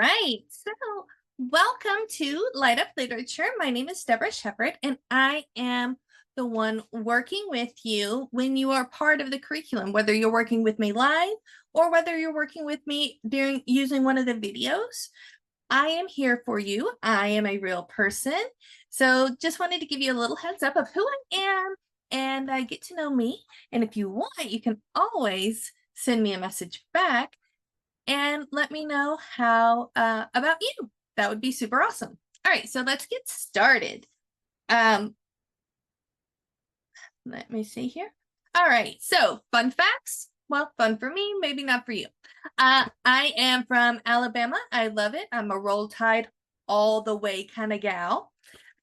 Right. So, welcome to Light Up Literature. My name is Debra Shepherd, and I am the one working with you when you are part of the curriculum, whether you're working with me live or whether you're working with me during using one of the videos. I am here for you. I am a real person. So, just wanted to give you a little heads up of who I am and get to know me. And if you want, you can always send me a message back and let me know how about you. That would be super awesome. All right, so let's get started. Let me see here. All right, so fun facts. Well, fun for me, maybe not for you. I am from Alabama. I love it. I'm a Roll Tide all the way kind of gal.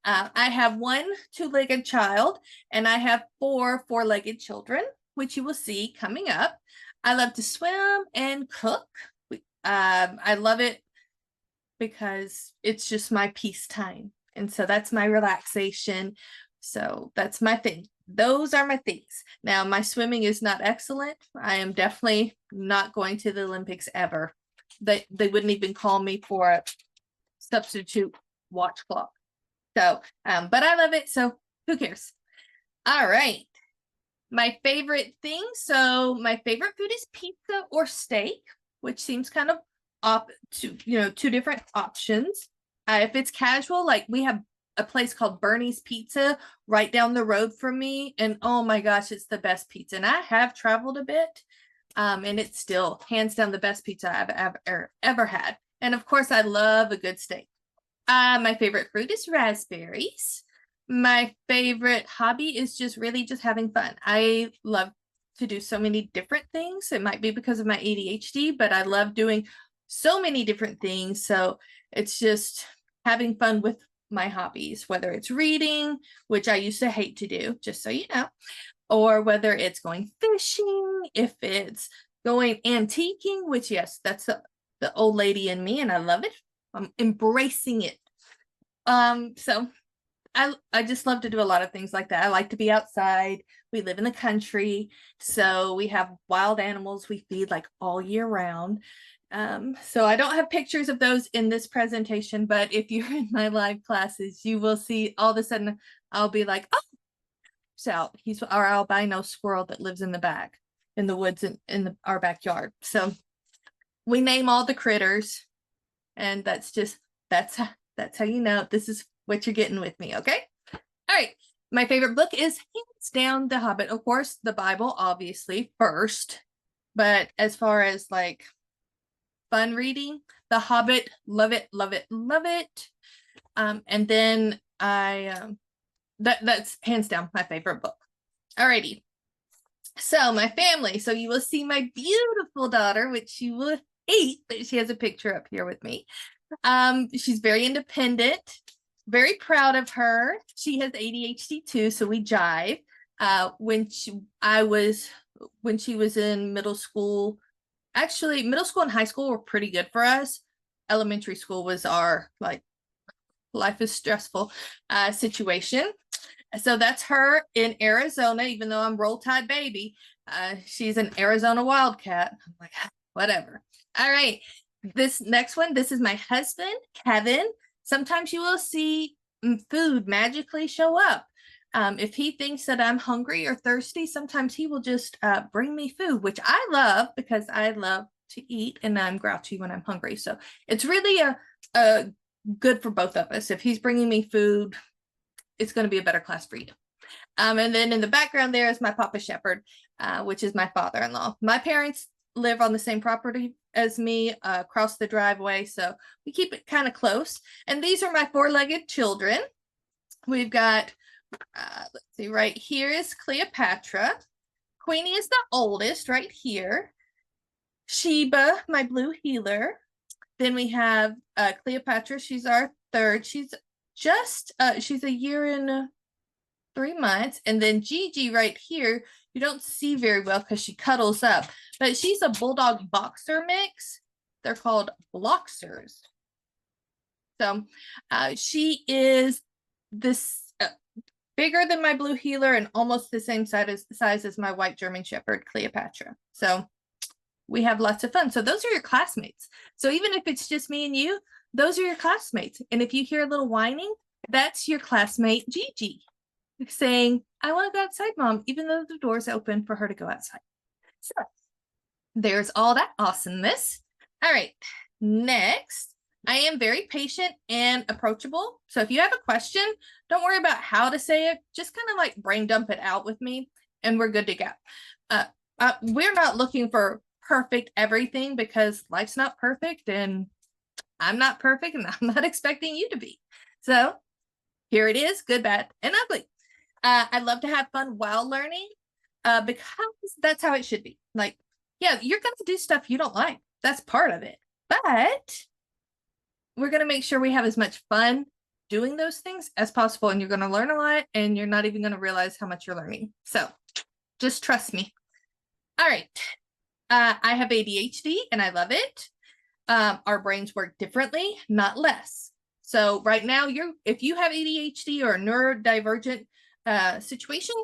I have one two-legged child, and I have four-legged children, which you will see coming up. I love to swim and cook. I love it because it's just my peace time. And so that's my relaxation. So that's my thing. Those are my things. Now, my swimming is not excellent. I am definitely not going to the Olympics ever. They wouldn't even call me for a substitute watch clock. So, but I love it. So who cares? All right. My favorite thing. So my favorite food is pizza or steak, which seems kind of two different options. If it's casual, like we have a place called Bernie's Pizza right down the road from me, and oh my gosh, it's the best pizza. And I have traveled a bit, and it's still hands down the best pizza I've ever had. And of course, I love a good steak. My favorite fruit is raspberries. My favorite hobby is just having fun. I love to do so many different things. It might be because of my ADHD, but I love doing so many different things. So it's just having fun with my hobbies, whether it's reading, which I used to hate to do, just so you know, or whether it's going fishing, if it's going antiquing, which yes, that's the old lady in me, and I love it. I'm embracing it. So I just love to do a lot of things like that. I like to be outside. We live in the country, so we have wild animals we feed like all year round. So I don't have pictures of those in this presentation, but if you're in my live classes, you will see all of a sudden I'll be like, oh, so he's our albino squirrel that lives in the back in the woods in our backyard. So we name all the critters, and that's how you know this is what you're getting with me, okay? All right. My favorite book is hands down The Hobbit. Of course, the Bible, obviously, first. But as far as like fun reading, The Hobbit, love it, love it, love it. And then that's hands down my favorite book. Alrighty. So my family. So you will see my beautiful daughter, which you will hate, but she has a picture up here with me. She's very independent, very proud of her. She has ADHD too, so we jive. When she was in middle school, actually middle school and high school were pretty good for us. Elementary school was our like life is stressful situation. So that's her in Arizona, even though I'm Roll Tide baby. She's an Arizona Wildcat. I'm like, whatever. All right. This next one, this is my husband, Kevin. Sometimes you will see food magically show up. If he thinks that I'm hungry or thirsty, sometimes he will just bring me food, which I love because I love to eat and I'm grouchy when I'm hungry. So it's really a good for both of us. If he's bringing me food, it's going to be a better class for you. And then in the background there is my Papa Shepherd, which is my father-in-law. My parents live on the same property as me, across the driveway, so we keep it kind of close. And these are my four-legged children. We've got, let's see, right here is Cleopatra. Queenie is the oldest right here. Sheba, my blue heeler. Then we have Cleopatra. She's our third. She's a year and 3 months. And then Gigi right here, you don't see very well because she cuddles up, but she's a bulldog boxer mix. They're called bloxers. So she is this bigger than my blue heeler and almost the same size as my white German Shepherd, Cleopatra. So we have lots of fun. So those are your classmates. So even if it's just me and you, those are your classmates. And if you hear a little whining, that's your classmate Gigi saying, I want to go outside, Mom, even though the door's open for her to go outside. So there's all that awesomeness. All right, next, I am very patient and approachable. So if you have a question, don't worry about how to say it. Just kind of like brain dump it out with me and we're good to go. We're not looking for perfect everything because life's not perfect and I'm not perfect and I'm not expecting you to be. So here it is, good, bad, and ugly. I love to have fun while learning because that's how it should be. Like, yeah, you're going to do stuff you don't like. That's part of it. But we're going to make sure we have as much fun doing those things as possible. And you're going to learn a lot and you're not even going to realize how much you're learning. So just trust me. All right. I have ADHD and I love it. Our brains work differently, not less. So right now, if you have ADHD or a neurodivergent situation,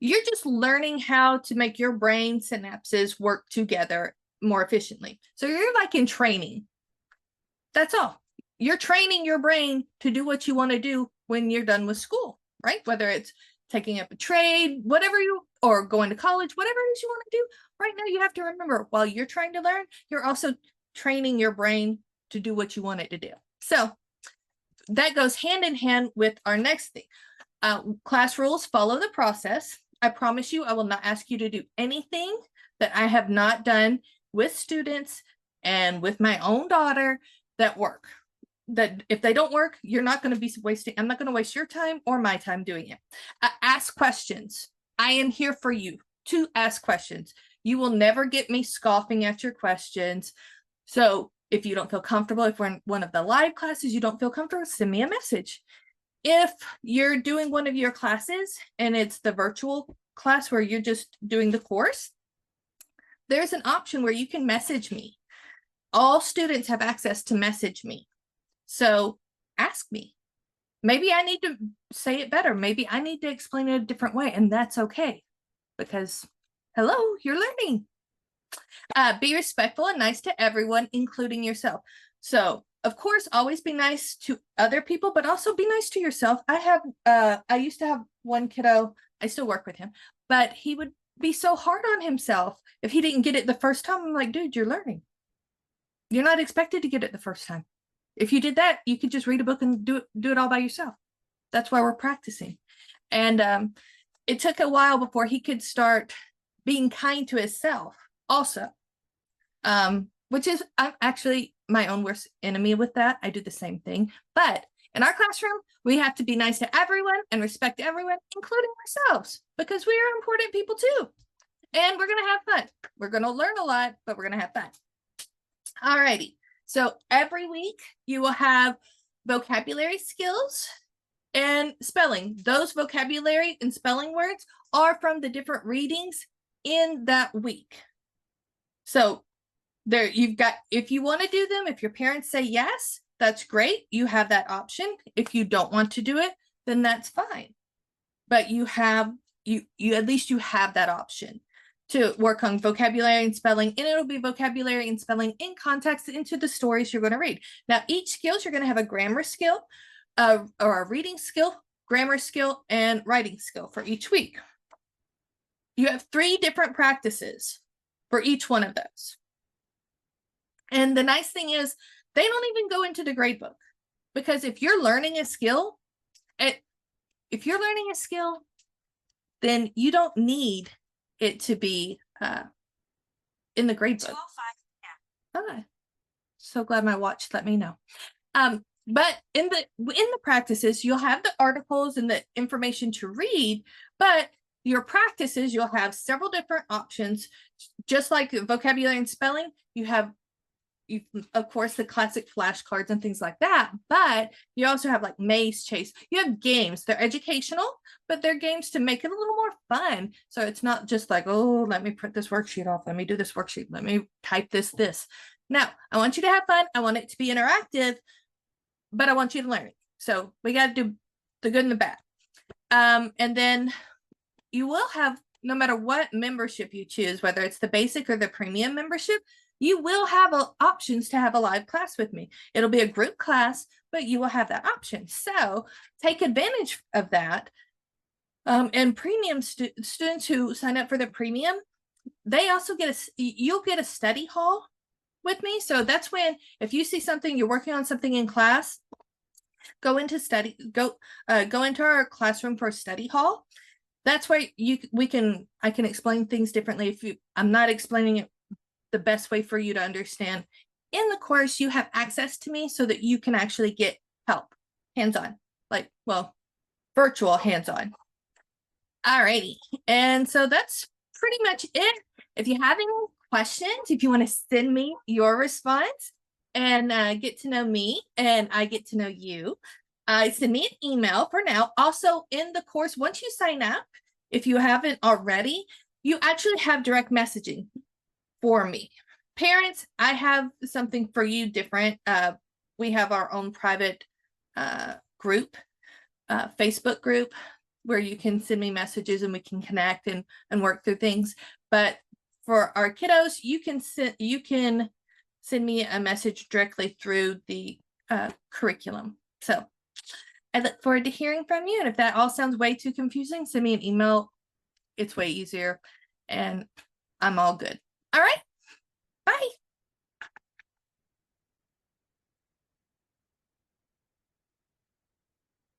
you're just learning how to make your brain synapses work together more efficiently. So you're like in training. That's all. You're training your brain to do what you want to do when you're done with school, right? Whether it's taking up a trade, or going to college, whatever it is you want to do. Right now, you have to remember, while you're trying to learn, you're also training your brain to do what you want it to do. So that goes hand in hand with our next thing. Class rules, follow the process. I promise you, I will not ask you to do anything that I have not done with students and with my own daughter that work. That if they don't work, you're not going to be wasting. I'm not going to waste your time or my time doing it. Ask questions. I am here for you to ask questions. You will never get me scoffing at your questions. So if you don't feel comfortable, if we're in one of the live classes, you don't feel comfortable, send me a message. If you're doing one of your classes and it's the virtual class where you're just doing the course, there's an option where you can message me. All students have access to message me. So ask me. Maybe I need to say it better. Maybe I need to explain it a different way, and that's okay because, hello, you're learning. Be respectful and nice to everyone, including yourself. So, of course, always be nice to other people, but also be nice to yourself. I used to have one kiddo, I still work with him, but he would be so hard on himself if he didn't get it the first time. I'm like, dude, you're learning. You're not expected to get it the first time. If you did that, you could just read a book and do it all by yourself. That's why we're practicing. And it took a while before he could start being kind to himself also, which is, I'm actually my own worst enemy with that. I do the same thing. But in our classroom, we have to be nice to everyone and respect everyone, including ourselves, because we are important people too. And we're going to have fun. We're going to learn a lot, but we're going to have fun. All righty. So every week you will have vocabulary skills and spelling. Those vocabulary and spelling words are from the different readings in that week. So there you've got, if you want to do them, if your parents say yes, that's great. You have that option. If you don't want to do it, then that's fine. But you have, you at least you have that option to work on vocabulary and spelling, and it'll be vocabulary and spelling in context into the stories you're going to read. Now, each skills, you're going to have a grammar skill, or a reading skill, grammar skill, and writing skill for each week. You have 3 different practices for each one of those. And the nice thing is, they don't even go into the grade book, because if you're learning a skill, then you don't need it to be in the grade book. Oh, so glad my watch let me know. But in the practices, you'll have the articles and the information to read, but your practices, you'll have several different options. Just like vocabulary and spelling, you have, of course, the classic flashcards and things like that, but you also have like maze, chase. You have games. They're educational, but they're games to make it a little more fun. So it's not just like, oh, let me print this worksheet off. Let me do this worksheet. Let me type this. Now, I want you to have fun. I want it to be interactive, but I want you to learn it. So we got to do the good and the bad. And then you will have no matter what membership you choose, whether it's the basic or the premium membership, you will have options to have a live class with me. It'll be a group class, but you will have that option. So take advantage of that. And premium students who sign up for the premium, they also you'll get a study hall with me. So that's when, if you see something, you're working on something in class, go into our classroom for a study hall. That's where I can explain things differently. I'm not explaining it the best way for you to understand. In the course, you have access to me so that you can actually get help, hands-on, virtual hands-on. Alrighty, and so that's pretty much it. If you have any questions, if you want to send me your response and get to know me and I get to know you, send me an email for now. Also in the course, once you sign up, if you haven't already, you actually have direct messaging for me. Parents, I have something for you different. We have our own private group, Facebook group, where you can send me messages and we can connect and work through things. But for our kiddos, you can send me a message directly through the curriculum. So I look forward to hearing from you. And if that all sounds way too confusing, send me an email. It's way easier and I'm all good. All right. Bye.